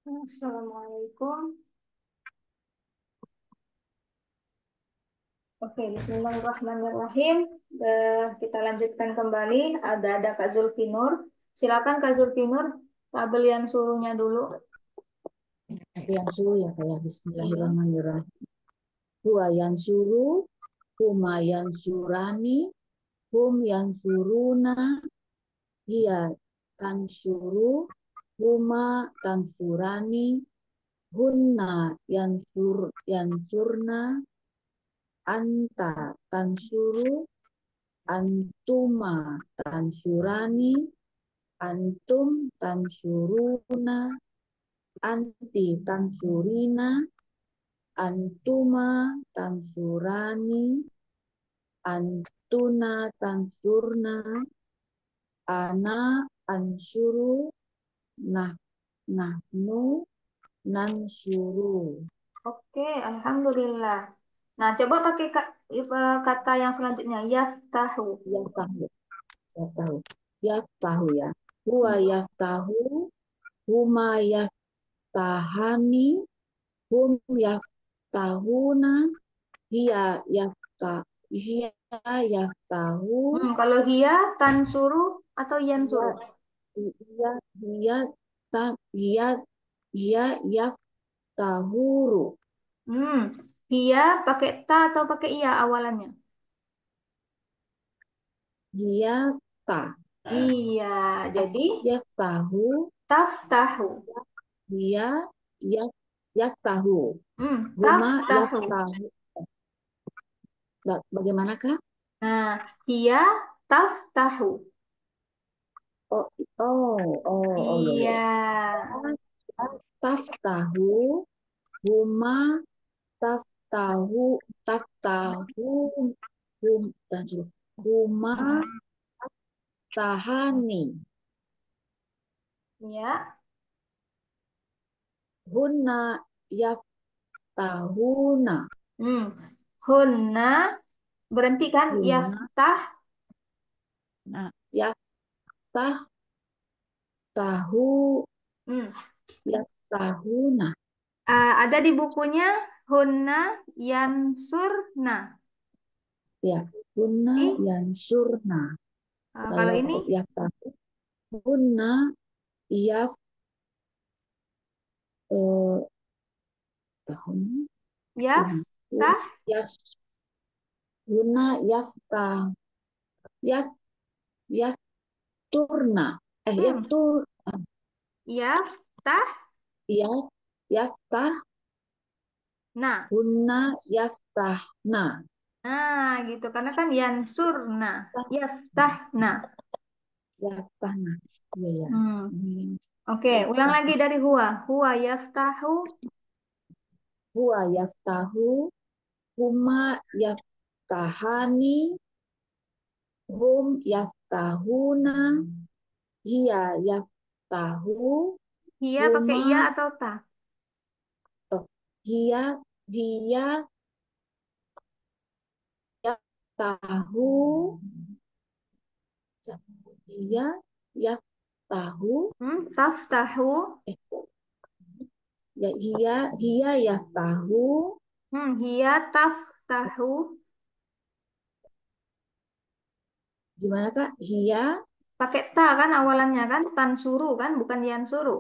Assalamualaikum. Oke, Bismillahirrahmanirrahim. Kita lanjutkan kembali. Ada Kak Zulfinur. Silakan Kak Zulfinur. Tabel yang suruhnya dulu. Yang suruh ya kayak Iya. Bismillahirrahmanirrahim. Huwa yang suruh, huma yang surani, hum yang suruna, hiya tan suruh, huma tan surani, hunna yang surna, anta tan suruh, antuma tan surani, antum tan suruna, anti tan surina, antuma tansurani, antuna tansurna, ana ansuru, nah nahnu nansuru. Oke, Alhamdulillah. Nah, coba pakai kata yang selanjutnya. Yaftahu. Ya tahu, ya tahu, ya tahu ya. Huwa ya tahu, huma ya tahani, hum ya tahuna, hiya ya tahu, Kalau hiya, tansuru, atau hiya yansuru? Iya, dia dia dia ya tahuru. Hmm, hiya pakai ta atau pakai iya awalannya? Dia ta Iya, jadi ya tahu, taftahu. dia ya ya tahu. Huma ya Taftahu. tahu. Bagaimanakah? Nah, hiya taftahu. Oh, ya ya. Iya. Ya, taf tahu, huma taf tahu, taf tahu, huma tahani, Ya. hunna ya tahuna. Hmm. Hunna berhenti kan? Guna, Yaftah. nah, ya tah tahu, Hmm. ya tahuna, Ada di bukunya hunna yansurna. ya guna Ih, yang surna. kalau Kalau ini ya tahuna, ya eh, tahun, guna, yaftah. ya guna, ya tah, ya ya turna, ya Hmm. tur, Yaftah. ya ya tah, Nah. guna, ya tahna, Nah, gitu. Karena kan yansurna. Yaftahna. ya tahna, ya ya. Hmm. Hmm, Oke, ya ulang tah, lagi dari huwa. Huwa yaftahu. huwa ya tahu, huma yaftahani, hum yaftahuna, hiya yaftahu, Hiya pakai huma iya atau ta? oh, hiya hiya yaftahu, hiya yaftahu, Taftahu. eh, ya hiya yaftahu, Hiya taftahu. gimana Kak? Hiya Pakai ta kan awalannya kan? Tansuru kan? Bukan yansuru.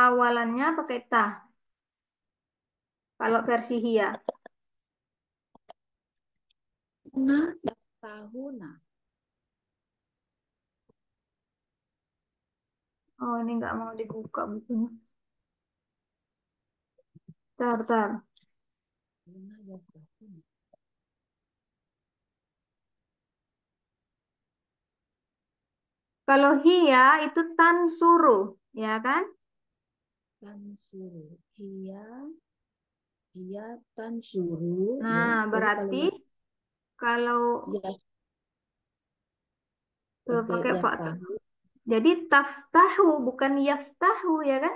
Awalannya pakai ta. Kalau versi hiya. na yaftahuna. Oh, ini nggak mau dibuka bukunya. Tar, tar. Huna yaftahuna. Kalau hiya itu tansuru. Ya kan? Tansuru. Hiya tansuru Nah, ya. Jadi kalau berarti kalau ya tuh pakai ya fa. tahu, Jadi taftahu bukan yaftahu ya kan?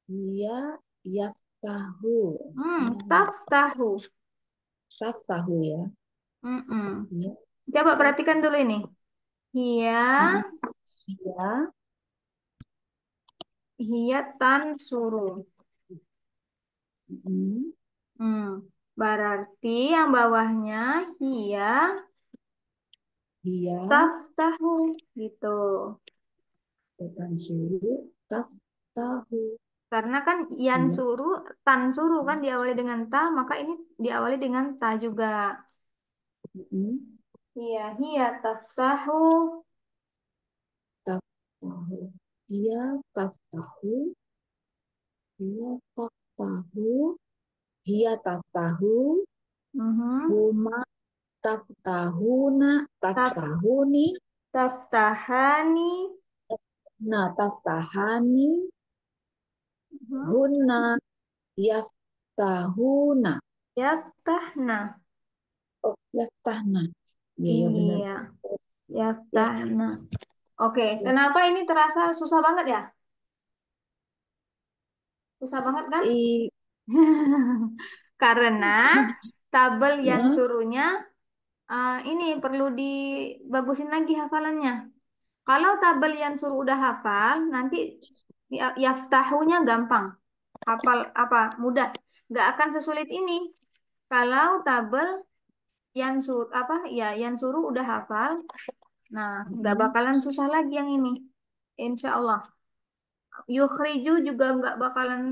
dia ya tahu, Taftahu. tak tahu ya. Mm-mm. Ya, Coba tak perhatikan dulu ini. Hiya mm, Iya. Hiya tan suru. Mm. Hmm. Berarti yang bawahnya hiya Iya. taftahu gitu. Bukan suruh. Tak tahu. Karena kan yan Iya. suru, tan suru kan diawali dengan ta, maka ini diawali dengan ta juga. Mm. Iya, hiya taftahu. Tak tahu. Iya. Tak tahu. Iya. Tak tahu. Iya. Tak tahu. Mhm. Huma tak tahuna. Tak Taf, tahuni. taftahani. Nah, tak tahani. Mhm. Huna. Yaftahuna. Yaftahna. Oh, yaftahna. Iya, ya benar. Iya, Ya, yaftahna. Oke, ya. kenapa ini terasa susah banget ya? Susah banget kan? I, Karena tabel yang Hah? suruhnya ini perlu dibagusin lagi hafalannya. Kalau tabel yang suruh udah hafal, nanti yaftahunya gampang. Hafal apa? Mudah. Nggak akan sesulit ini. Kalau tabel yang suruh apa ya yang suruh udah hafal, nah nggak Mm-mm. bakalan susah lagi yang ini. Insya Allah. Yukhriju juga nggak bakalan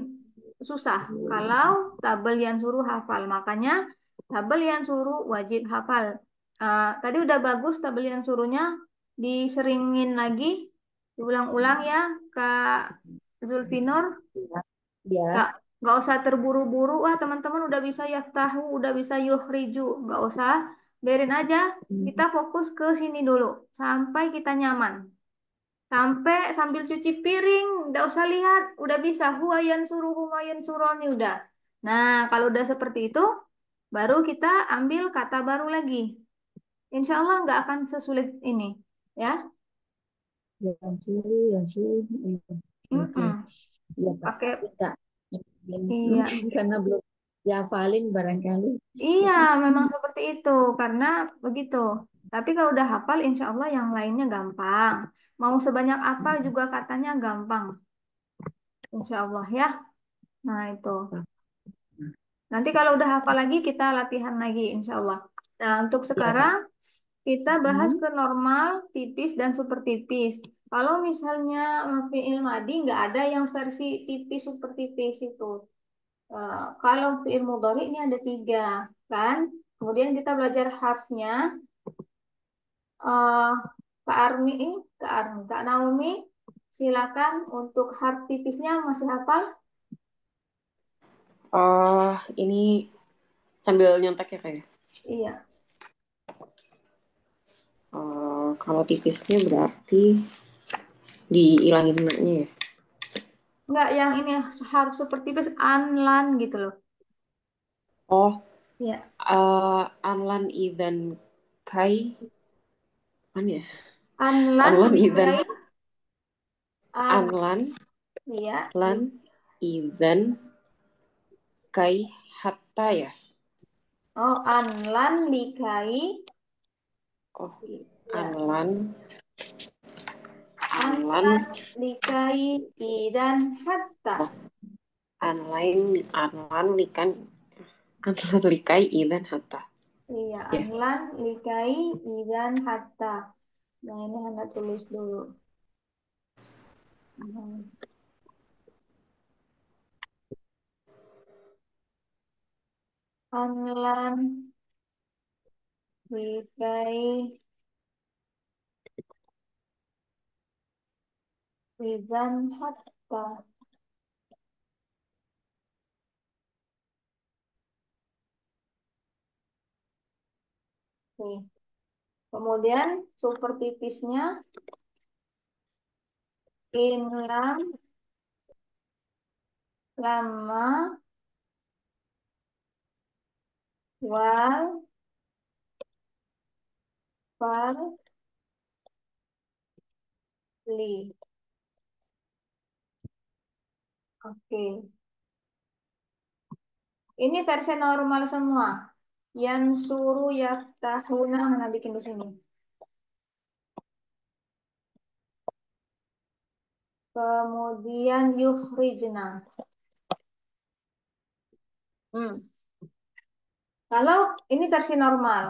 susah kalau tabel yang suruh hafal. Makanya tabel yang suruh wajib hafal. Tadi udah bagus tabel yang suruhnya diseringin lagi, diulang-ulang ya Kak Zulfinur. Ya, Nggak, ya. nggak usah terburu-buru. Wah teman-teman udah bisa yaftahu, udah bisa yukhriju. Nggak usah, biarin aja. Kita Mm. fokus ke sini dulu sampai kita nyaman. Sampai sambil cuci piring, nggak usah lihat, udah bisa huwayan suruh nih udah. Nah, kalau udah seperti itu, baru kita ambil kata baru lagi. Insya Allah nggak akan sesulit ini, ya. Yang suruh. Oke. Mm-mm. Ya, tapi Pakai, Kak, mungkin, iya, mungkin karena belum dihafalin barangkali. iya, memang seperti itu karena begitu. Tapi kalau udah hafal, insya Allah yang lainnya gampang. Mau sebanyak apa juga katanya gampang, insya Allah ya. Nah itu. Nanti kalau udah hafal lagi kita latihan lagi insya Allah. Nah untuk Ya. sekarang kita bahas Mm. ke normal, tipis dan super tipis. Kalau misalnya fiil madi nggak ada yang versi tipis super tipis itu. Kalau fiil mudhari ini ada tiga kan. Kemudian kita belajar harfnya. Eh, Kak Armi, Kak Naomi, silakan untuk harf tipisnya masih hafal? Oh, ini sambil nyontek ya kayak. Iya. Kalau tipisnya berarti dihilangin maknya ya. Nggak yang ini harf super tipis anlan gitu loh. Oh, Iya. anlan idan kai, mana ya? Anlan Anlan idan, nikahi an anlan iya lan idan kai hatta ya. oh anlan nikahi Oh, ya anlan, anlan, anlan nikahi idan hatta oh, anlan likan, anlan likai idan hatta. iya Ya. anlan nikahi idan hatta. Nah ini Anda tulis dulu. Hmm. Anlan nikahi idan hatta. Oke. Kemudian super tipisnya inlam lama wal fal li. Oke. Ini versi normal semua. Yang suruh yaftahuna mana bikin di sini. Kemudian yukhrijna. Hmm. Kalau ini versi normal.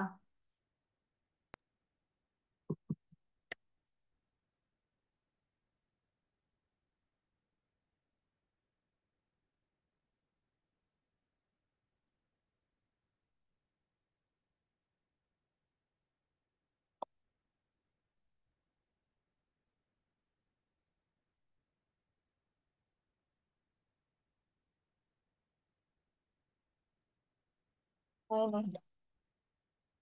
Nah,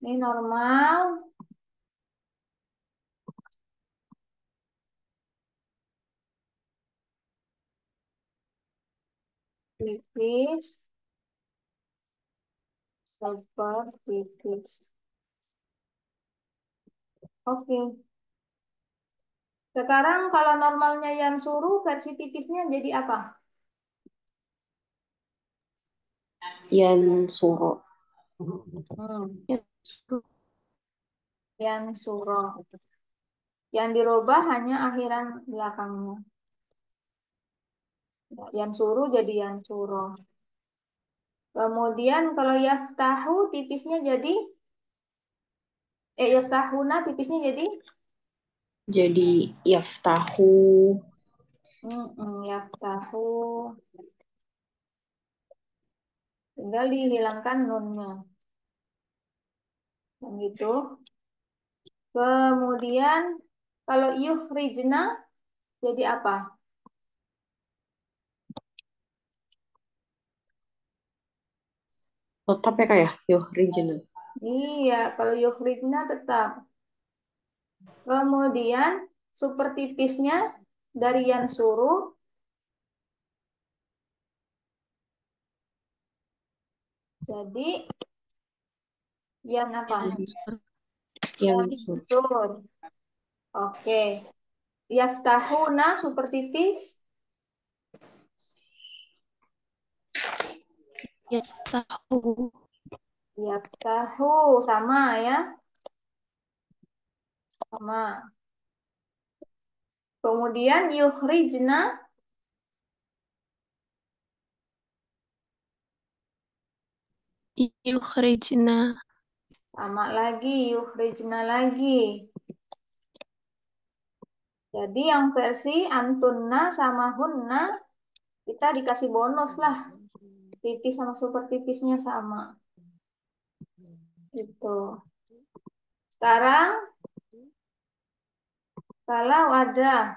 ini normal. Tipis. Super tipis. Oke. Sekarang kalau normalnya yang suruh, versi tipisnya jadi apa? Yan suro. Hmm. Ya, Yang suruh. Yang dirubah hanya akhiran belakangnya. Ya, yang suruh jadi yang suruh. Kemudian kalau yaftahu tipisnya jadi yaftahuna tipisnya jadi Jadi yaftahu. yaftahu. Tinggal dihilangkan nunnya. Yang gitu. Kemudian kalau yukhrijna jadi apa? Tetap ya kayak yukhrijna. Iya, kalau yukhrijna tetap. Kemudian super tipisnya dari yang suruh jadi yang apa? ya, Yan Yang suro. sur. Oke. Yaftahuna super tipis. ya tahu. Yaftahu sama ya, sama. Kemudian yukhrijna Yukhrijna. sama lagi, yukhrijna lagi. Jadi yang versi antunna sama hunna kita dikasih bonus lah. Tipis sama super tipisnya sama. Itu. Sekarang kalau ada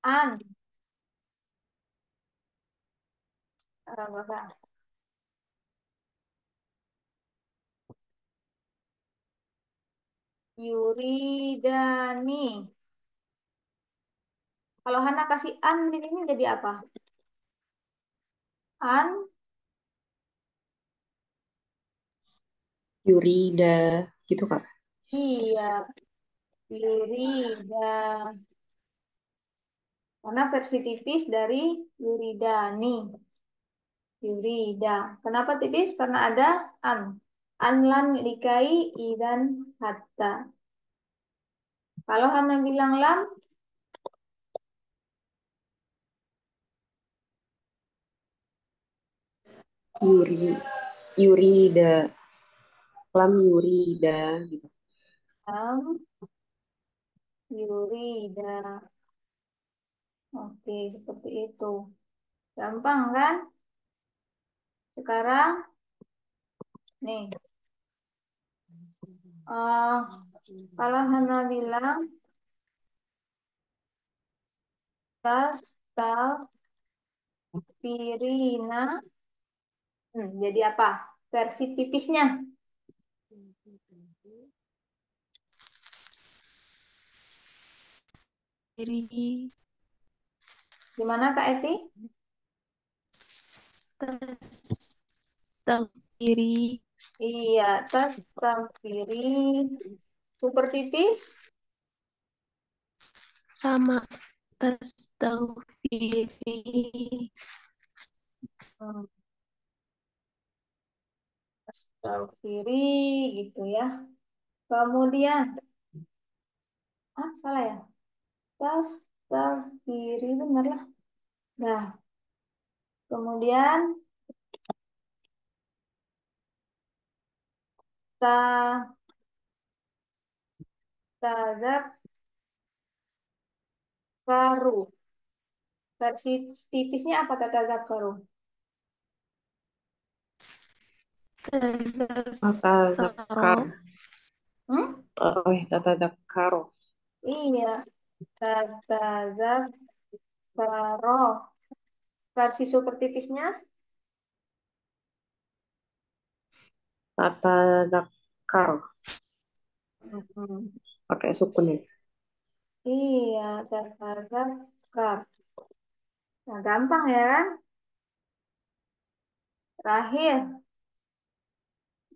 an, nggak usah. Yuridani. Kalau Hana kasih an di sini jadi apa? An, Yurida. Gitu Kak. iya, yurida. Karena versi tipis dari yuridani. Yurida. Kenapa tipis? Karena ada an. Anlan likai idan hatta. Kalau Hana bilang lam, Yuri. Yurida. Lam yurida. Gitu. lam yurida. Oke, seperti itu. Gampang kan? Sekarang, nih. eh kalau Hana bilang tas pirina, jadi apa? Versi tipisnya. Diri. Gimana Kak Eti? Tas. Tahu diri. Iya, tas tampiri super tipis. Sama. Tas tahu diri. Hmm, tas tampiri gitu ya. Kemudian, salah ya. Tas. kiri bener lah. Nah, kemudian ta tazakkaru. Versi tipisnya apa tazakkaru? Tatadzakar. Tazakaro. Hmm? Tatadzakaro. Iya, tazakkaru. Versi super tipisnya? Tatadzakar. Hmm. Pakai sukun ya. Iya, tazakkar. Nah, gampang ya kan? Terakhir.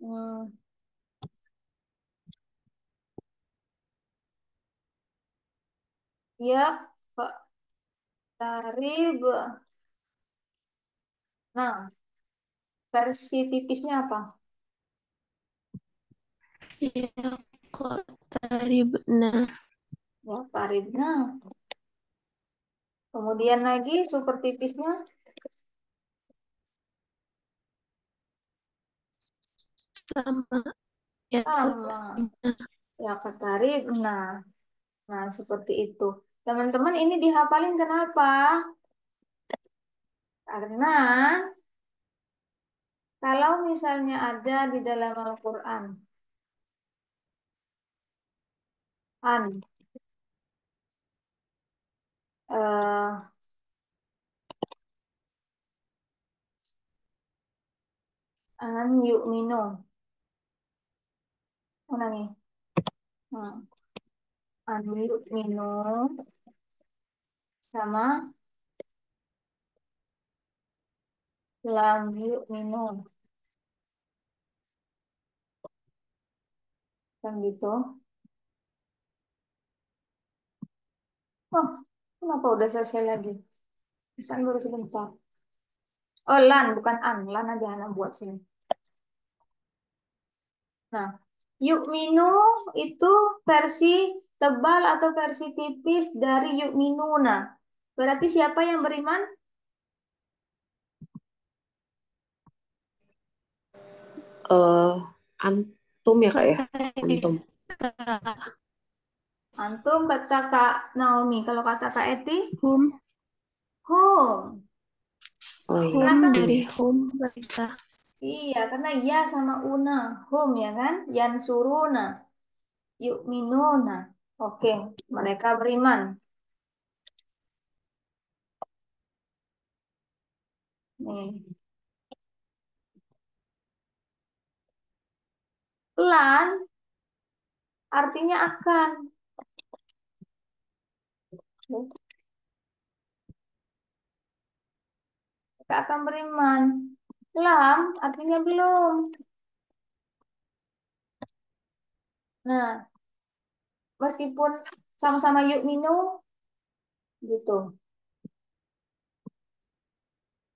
Hmm. Ya, Pak Tarib. Nah, versi tipisnya apa? Ya kok taribna. Ya, Taribna. Kemudian lagi super tipisnya Sama. Ya sama. Ya, Taribna. Nah, seperti itu. Teman-teman ini dihafalin kenapa? Karena kalau misalnya ada di dalam Al-Quran, an, eh, an yu'minu. Mana nih? Hmm. An yu'minu sama lam yu'minu. Kan gitu. Oh, kenapa udah selesai lagi? Pesan baru sebentar. Oh, lan, bukan an. Lan aja Hana buat sini. Nah, yu'minu itu versi tebal atau versi tipis dari yu'minuna. Berarti siapa yang beriman? eh Antum ya kak ya? Antum. Mereka. Antum kata Kak Naomi. Kalau kata Kak Eti, Hum. hum. Oh iya. Karena Hum kan, dari hum mereka. iya, karena ya sama una. Hum ya kan? Yansuruna. Yu'minuna. Oke, mereka beriman. Nih. Lan artinya akan. Mereka akan beriman. Lam artinya belum. Nah, meskipun sama-sama yu'minu gitu.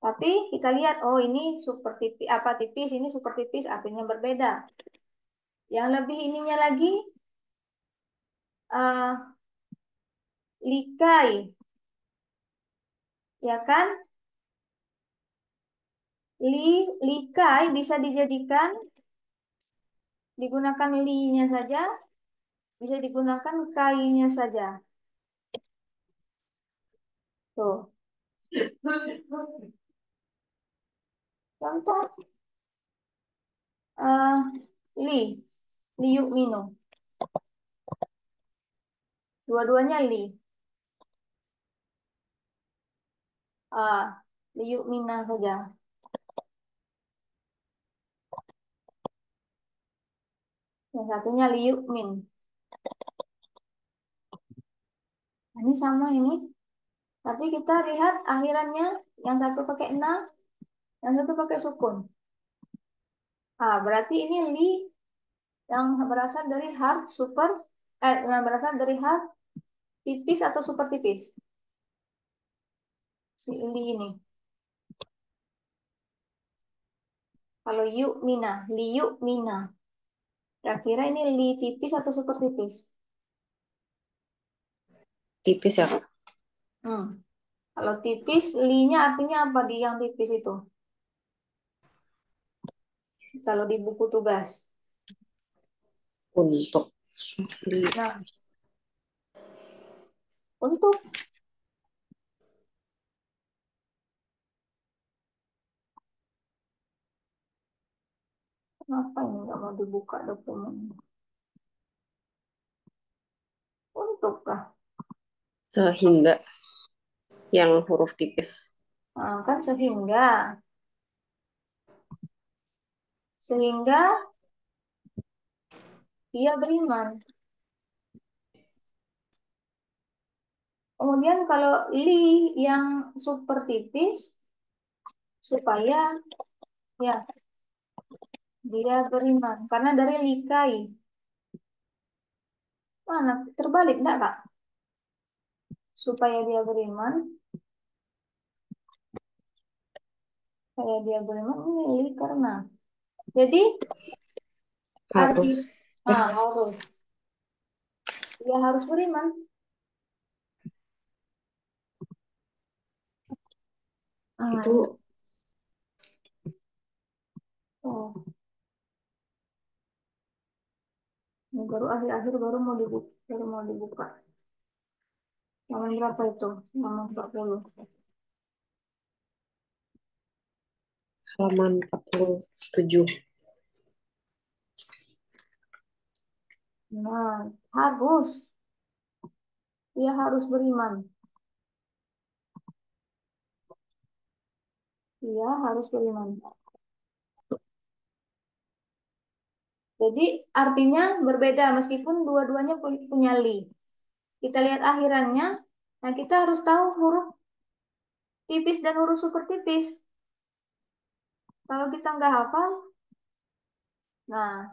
Tapi kita lihat, oh ini super tipis, apa tipis, ini super tipis, artinya berbeda. Yang lebih ininya lagi, eh likai, ya kan? Likai bisa dijadikan, digunakan li-nya saja, bisa digunakan kai-nya saja. Tuh. Contoh, eh li, liuk minum. Dua-duanya li. Ah, liuk mina saja. Yang satunya liuk min. Nah, ini sama ini. Tapi kita lihat akhirannya, yang satu pakai na, yang satu pakai sukun. Ah, berarti ini li yang berasal dari harf super, yang berasal dari harf tipis atau super tipis. Si li ini. Kalau yuk mina, li yuk mina. Kira-kira ini li tipis atau super tipis? Tipis ya kak? Hmm. Kalau tipis, li-nya artinya apa di yang tipis itu? Kalau di buku tugas. Untuk di Nah, untuk kenapa ini nggak mau dibuka dokumen? Untuk kah? sehingga yang huruf tipis. Nah, kan sehingga dia beriman. Kemudian kalau li yang super tipis supaya ya dia beriman karena dari likai. Mana terbalik enggak, Kak? Supaya dia beriman, ini li karena. Jadi arti Harus. harus dia harus beriman. Itu Oh, ini baru akhir-akhir baru mau dibuka. Halaman berapa itu? Halaman 40. halaman 47. Nah, harus. Dia harus beriman. Dia harus beriman. Jadi artinya berbeda meskipun dua-duanya punya li. Kita lihat akhirannya. Nah, kita harus tahu huruf tipis dan huruf super tipis. Kalau kita nggak hafal, nah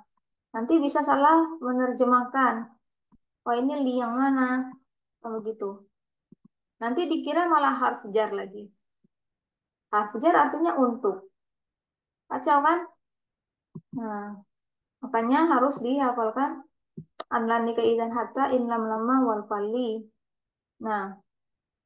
nanti bisa salah menerjemahkan. Oh, ini li yang mana? Kalau gitu. Nanti dikira malah harf jar lagi. Harf jar artinya untuk. Kacau kan? Nah, makanya harus dihafalkan anlani kaidan hatta in lam lama wal fali. Nah,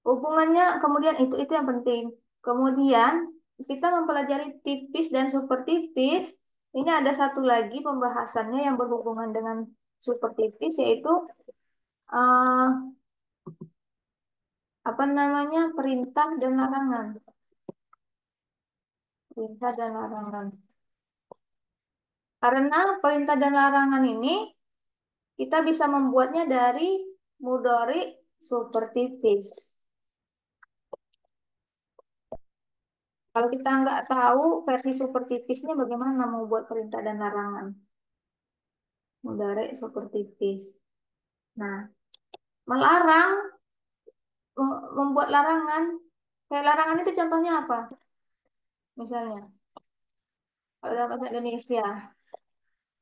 hubungannya kemudian itu yang penting. Kemudian kita mempelajari tipis dan super tipis. Ini ada satu lagi pembahasannya yang berhubungan dengan super tipis yaitu eh, apa namanya perintah dan larangan. Perintah dan larangan. Karena perintah dan larangan ini kita bisa membuatnya dari mudhari super tipis. Kalau kita nggak tahu versi super tipisnya bagaimana mau buat perintah dan larangan. Mudhari super tipis. Nah, melarang, membuat larangan. Kayak larangan itu contohnya apa? Misalnya, kalau dalam bahasa Indonesia,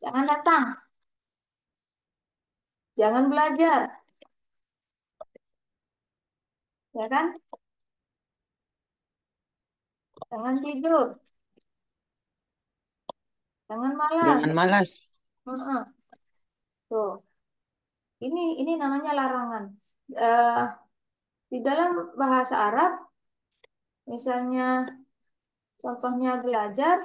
jangan datang, jangan belajar, ya kan? Jangan tidur, jangan malas. Jangan malas. Heeh. Tuh, ini namanya larangan. Eh, di dalam bahasa Arab, misalnya contohnya belajar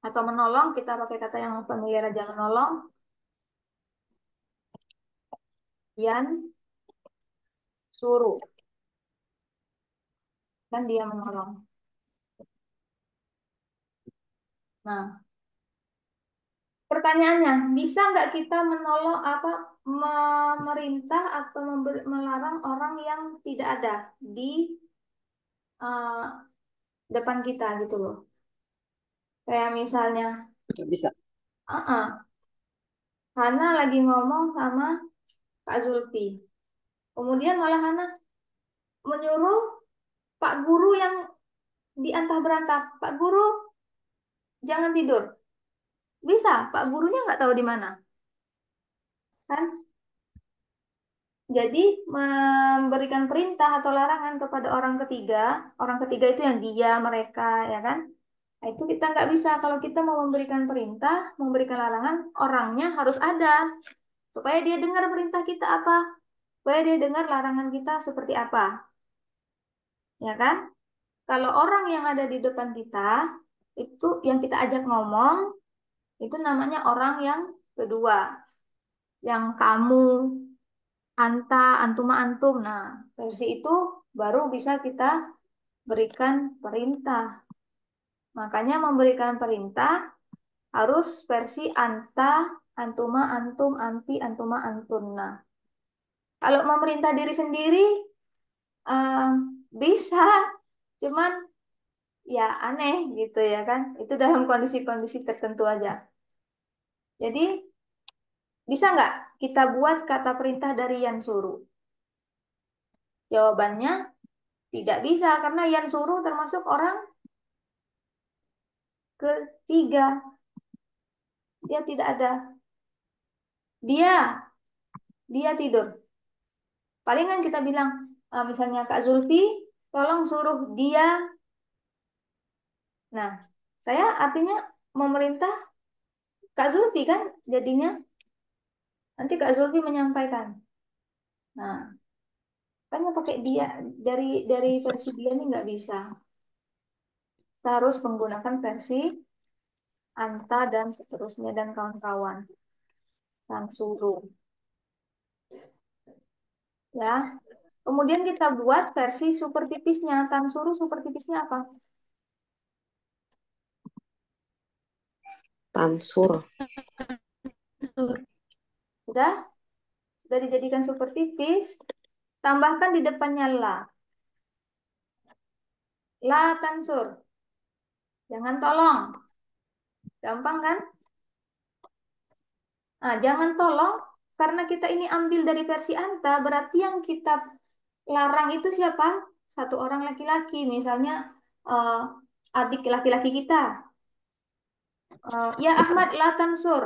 atau menolong, kita pakai kata yang familiar aja menolong, yan suruh, kan dia menolong. Nah, pertanyaannya, bisa nggak kita menolong apa memerintah atau melarang orang yang tidak ada di eh, depan kita gitu loh. Kayak misalnya, Nggak bisa. Hana lagi ngomong sama Kak Zulfi. Kemudian malah Hana menyuruh Pak Guru yang diantah berantah, Pak Guru jangan tidur. Bisa, Pak Gurunya nggak tahu di mana, kan? Jadi memberikan perintah atau larangan kepada orang ketiga itu yang dia, mereka, ya kan? Nah, itu kita nggak bisa. Kalau kita mau memberikan perintah, memberikan larangan, orangnya harus ada. Supaya dia dengar perintah kita apa? Supaya dia dengar larangan kita seperti apa. Ya kan? Kalau orang yang ada di depan kita, itu yang kita ajak ngomong, itu namanya orang yang kedua. Yang kamu, anta, antuma, antum. Nah, versi itu baru bisa kita berikan perintah. Makanya memberikan perintah harus versi anta, antuma, antum, anti, antuma, antun. Nah, kalau memerintah diri sendiri eh, bisa, cuman ya aneh gitu ya kan. Itu dalam kondisi-kondisi tertentu aja. Jadi bisa nggak kita buat kata perintah dari yang suruh? Jawabannya tidak bisa karena yang suruh termasuk orang ketiga. Dia tidak ada. Dia, dia tidur. Palingan kita bilang, misalnya Kak Zulfi, tolong suruh dia. Nah, saya artinya memerintah Kak Zulfi kan jadinya nanti Kak Zulfi menyampaikan. Nah, kan pakai dia dari versi dia nih nggak bisa. Kita harus menggunakan versi anta dan seterusnya dan kawan-kawan. Yang suruh. Ya. Kemudian kita buat versi super tipisnya. Tan suruh super tipisnya apa? Tansur. Sudah? Sudah dijadikan super tipis. Tambahkan di depannya la. La tansur. Jangan tolong. Gampang kan? Nah, jangan tolong. Karena kita ini ambil dari versi anta. Berarti yang kita larang itu siapa? Satu orang laki-laki. Misalnya adik laki-laki kita. Ya Ahmad la tansur.